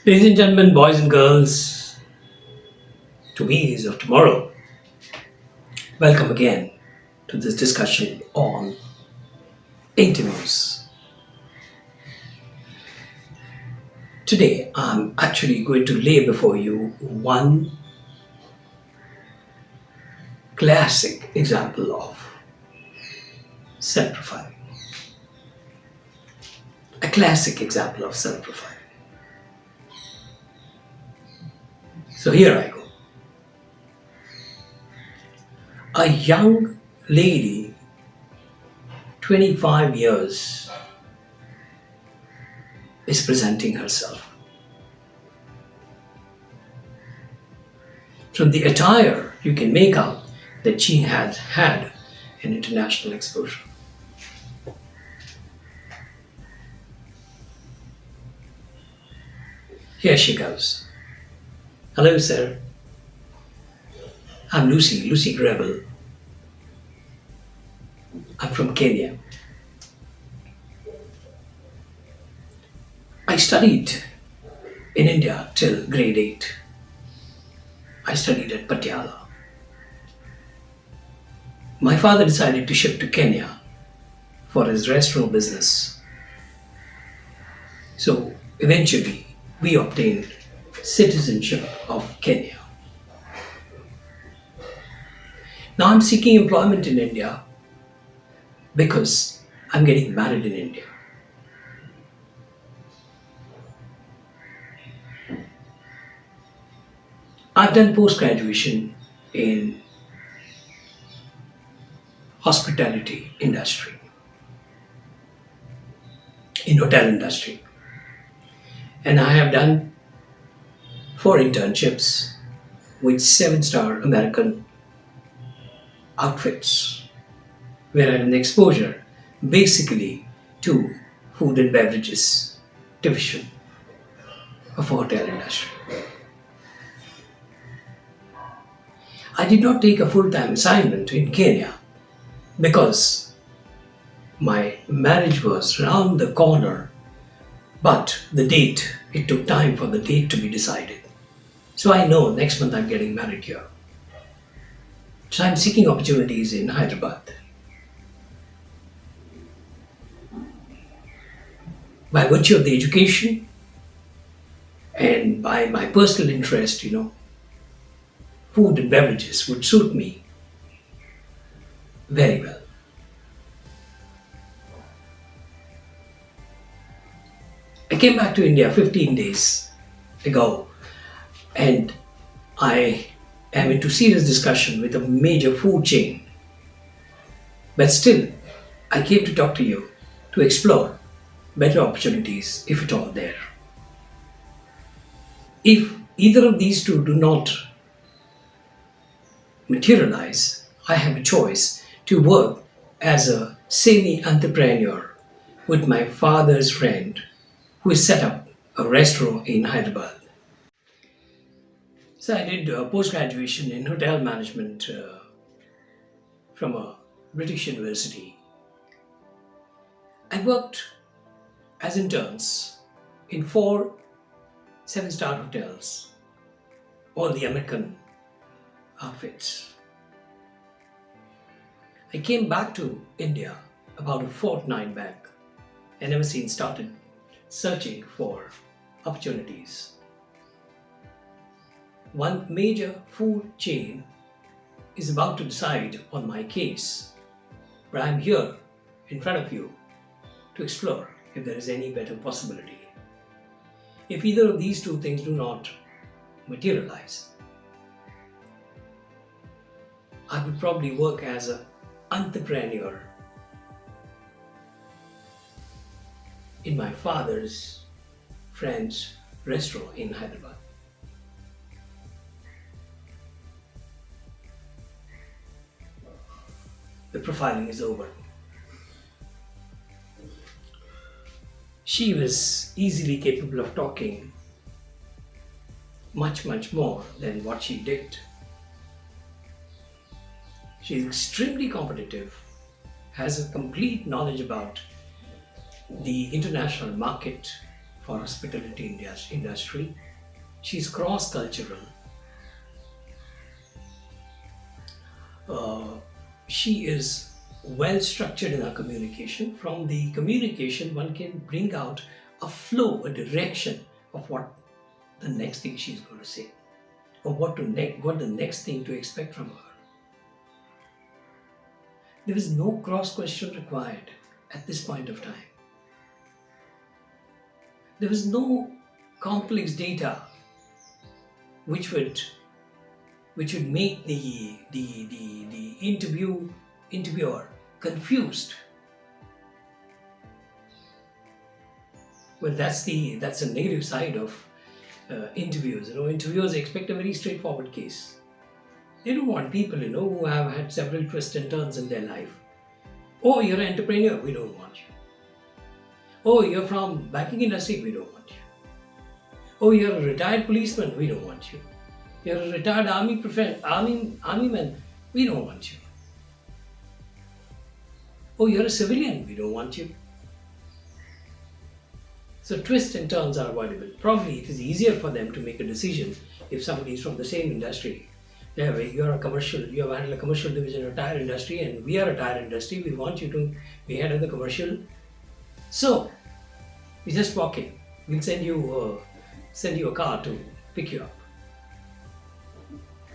Ladies and gentlemen, boys and girls, to bees of tomorrow, welcome again to this discussion on interviews. Today, I'm actually going to lay before you one classic example of self profiling. A classic example of self profiling. So here I go. A young lady, 25 years, is presenting herself. From the attire, you can make out that she had had an international exposure. Here she goes. Hello, sir. I'm Lucy Gravel. I'm from Kenya. I studied in India till grade 8. I studied at Patiala. My father decided to shift to Kenya for his restaurant business. So eventually, we obtained citizenship of Kenya. Now I'm seeking employment in India because I'm getting married in India. I've done post-graduation in hospitality industry, in hotel industry. And I have done 4 internships with 7-star American outfits, where I had an exposure basically to food and beverages division of hotel industry. I did not take a full-time assignment in Kenya because my marriage was round the corner, but it took time for the date to be decided. So I know next month I'm getting married here. So I'm seeking opportunities in Hyderabad. By virtue of the education and by my personal interest, food and beverages would suit me very well. I came back to India 15 days ago and I am into serious discussion with a major food chain. But still, I came to talk to you to explore better opportunities if at all there. If either of these two do not materialize, I have a choice to work as a semi-entrepreneur with my father's friend who has set up a restaurant in Hyderabad. So I did post-graduation in hotel management from a British university. I worked as interns in 4 7-star hotels, all the American outfits. I came back to India about a fortnight back and ever since started searching for opportunities. One major food chain is about to decide on my case, but I'm here in front of you to explore if there is any better possibility. If either of these two things do not materialize, I would probably work as an entrepreneur in my father's friend's restaurant in Hyderabad. The profiling is over. She was easily capable of talking much more than what she did. She is extremely competitive, has a complete knowledge about the international market for hospitality industry. She's cross-cultural. Uh, she is well structured in her communication. From the communication, one can bring out a flow, a direction of what the next thing she's going to say, or what the next thing to expect from her. There is no cross question required at this point of time. There is no complex data which would make the interviewer confused. Well, that's a negative side of interviews. Interviewers expect a very straightforward case. They don't want people, who have had several twists and turns in their life. Oh, you're an entrepreneur, we don't want you. Oh, you're from banking industry, we don't want you. Oh, you're a retired policeman, we don't want you. You're a retired armyman, we don't want you. Oh, you're a civilian, we don't want you. So twists and turns are avoidable. Probably it is easier for them to make a decision if somebody is from the same industry. Yeah, you have handled a commercial division of tire industry, and we are a tire industry. We want you to be head of the commercial. So, we just walk in. We'll send you a car to pick you up.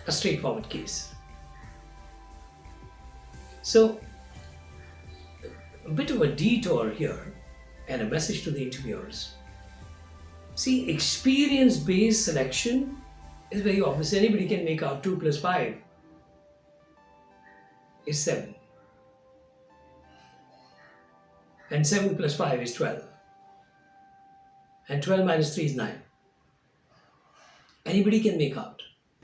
A straightforward case. So, a bit of a detour here, and a message to the interviewers. See, experience-based selection is very obvious. Anybody can make out 2 plus 5 is 7. And 7 plus 5 is 12. And 12 minus 3 is 9. Anybody can make out.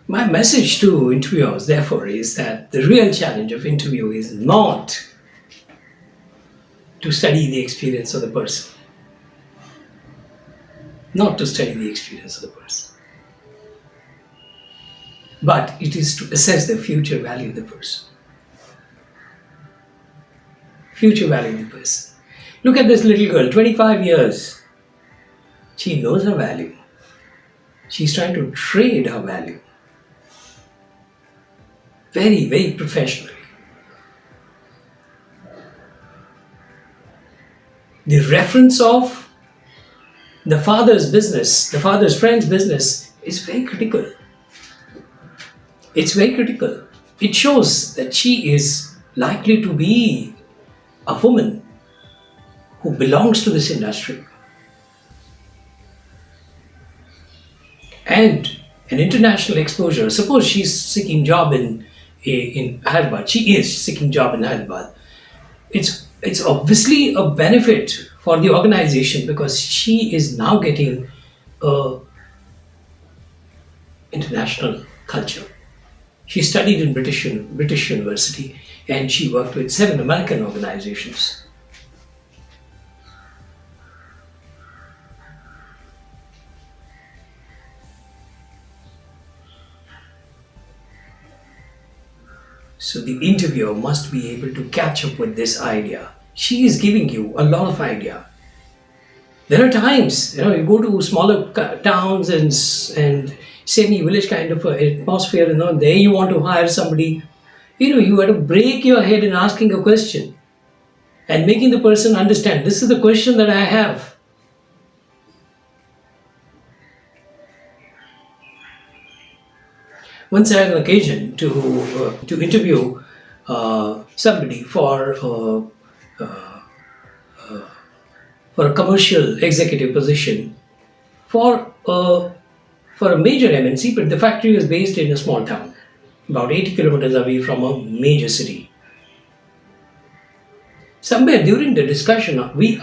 My message to interviewers, therefore, is that the real challenge of interview is not to study the experience of the person. Not to study the experience of the person. But it is to assess the future value of the person. Future value of the person. Look at this little girl, 25 years. She knows her value. She's trying to trade her value. Very, very professionally. The reference of the father's business, the father's friend's business is very critical. It's very critical. It shows that she is likely to be a woman who belongs to this industry. And an international exposure. Suppose she's seeking job in Hyderabad. She is seeking job in Hyderabad. It's obviously a benefit for the organization because she is now getting international culture. She studied in British University and she worked with 7 American organizations. So the interviewer must be able to catch up with this idea. She is giving you a lot of idea. There are times, you go to smaller towns and semi-village kind of atmosphere, there you want to hire somebody, you have to break your head in asking a question and making the person understand, this is the question that I have. Once I had an occasion to interview somebody for a commercial executive position for a major MNC, but the factory was based in a small town, about 80 kilometers away from a major city. Somewhere during the discussion, we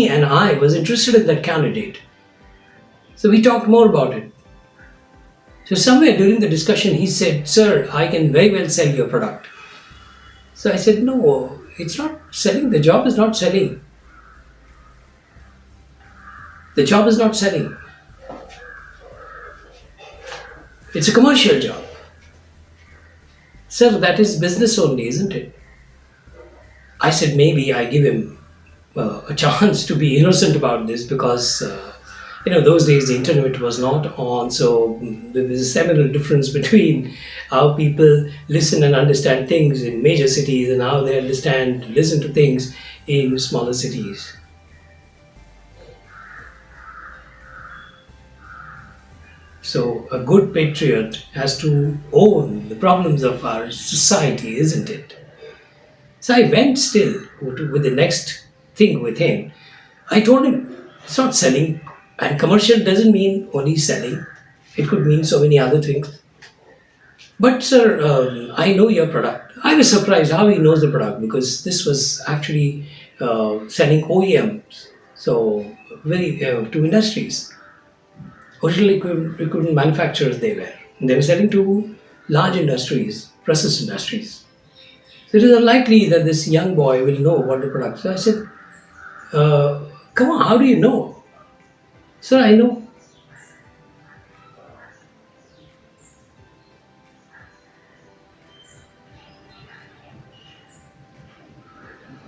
and I was interested in that candidate. So we talked more about it. So somewhere during the discussion, he said, "Sir, I can very well sell your product." So I said, "No, it's not selling. The job is not selling. The job is not selling. It's a commercial job." "Sir, that is business only, isn't it?" I said, maybe I give him a chance to be innocent about this because Those days the internet was not on, so there was a seminal difference between how people listen and understand things in major cities and how they listen to things in smaller cities. So a good patriot has to own the problems of our society, isn't it? So I went still with the next thing with him. I told him it's not selling, and commercial doesn't mean only selling. It could mean so many other things. But sir, I know your product. I was surprised how he knows the product because this was actually selling OEMs, so very to industries, original equipment manufacturers. They were selling to large industries, process industries. So it is unlikely that this young boy will know what the product. So I said, "Come on, how do you know?" Sir, I know.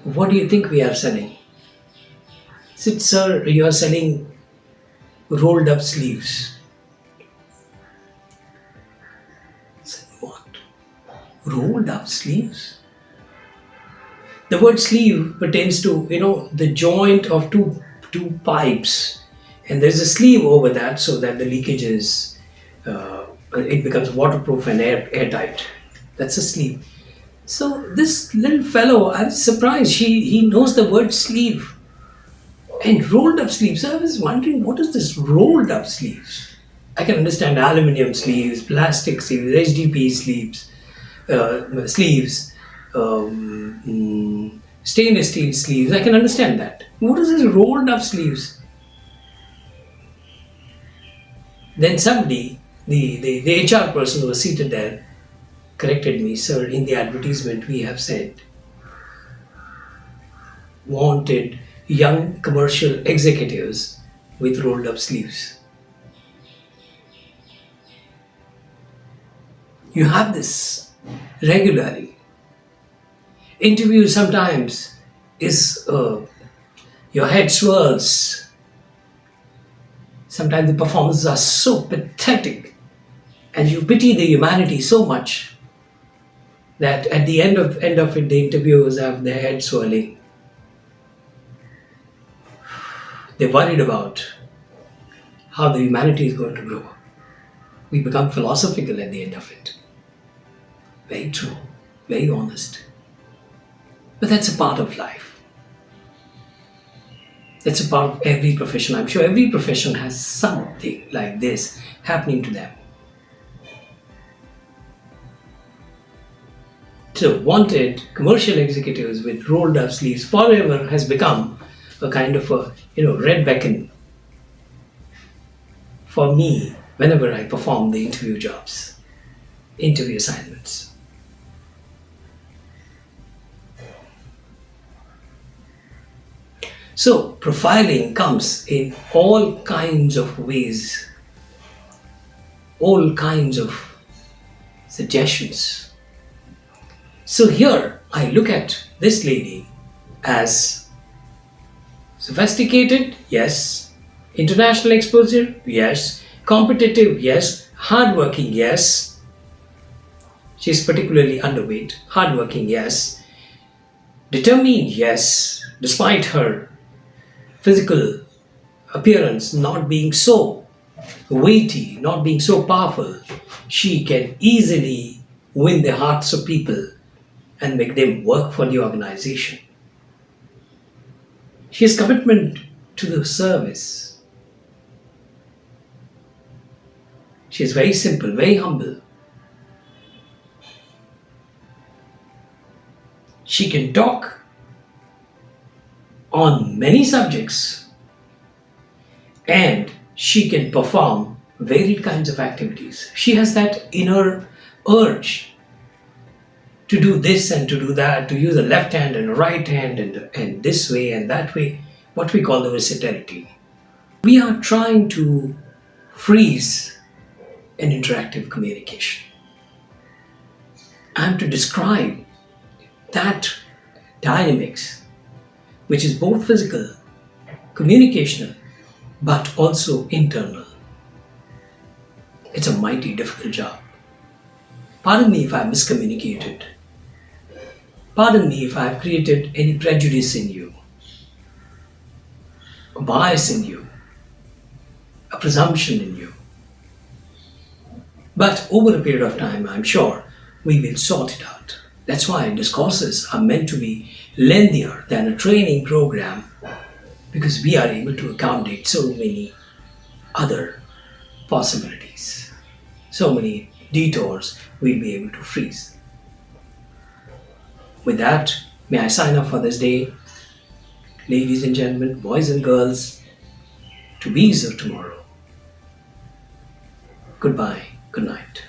What do you think we are selling? I said, sir, you are selling rolled up sleeves. I said, what? Rolled up sleeves? The word sleeve pertains to the joint of two pipes, and there's a sleeve over that so that the leakage is it becomes waterproof and airtight. That's a sleeve. So this little fellow, I was surprised. He knows the word sleeve and rolled up sleeves. So I was wondering, what is this rolled up sleeves? I can understand aluminium sleeves, plastic sleeves, HDP sleeves, stainless steel sleeves. I can understand that. What is this rolled up sleeves? Then somebody, the HR person who was seated there, corrected me, sir. In the advertisement, we have said wanted young commercial executives with rolled up sleeves. You have this regularly. Interview sometimes is your head swirls. Sometimes the performances are so pathetic, and you pity the humanity so much that at the end of it, the interviewers have their head swirling. They're worried about how the humanity is going to grow. We become philosophical at the end of it. Very true, very honest. But that's a part of life. That's a part of every profession. I'm sure every profession has something like this happening to them. So, wanted commercial executives with rolled up sleeves forever has become a kind of a red beacon for me whenever I perform the interview assignments. So, profiling comes in all kinds of ways, all kinds of suggestions. So, here I look at this lady as sophisticated, yes. International exposure, yes. Competitive, yes. Hardworking, yes. She's particularly underweight. Hardworking, yes. Determined, yes. Despite her physical appearance not being so weighty, not being so powerful, she can easily win the hearts of people and make them work for the organization. She has commitment to the service. She is very simple, very humble. She can talk on many subjects and she can perform varied kinds of activities. She has that inner urge to do this and to do that, to use a left hand and a right hand and this way and that way, what we call the versatility. We are trying to freeze an interactive communication and to describe that dynamics, which is both physical, communicational, but also internal. It's a mighty difficult job. Pardon me if I miscommunicated. Pardon me if I have created any prejudice in you, a bias in you, a presumption in you. But over a period of time, I'm sure we will sort it out. That's why discourses are meant to be lengthier than a training program because we are able to accommodate so many other possibilities, so many detours we'll be able to freeze. With that, may I sign off for this day? Ladies and gentlemen, boys and girls, to bees of tomorrow. Goodbye, good night.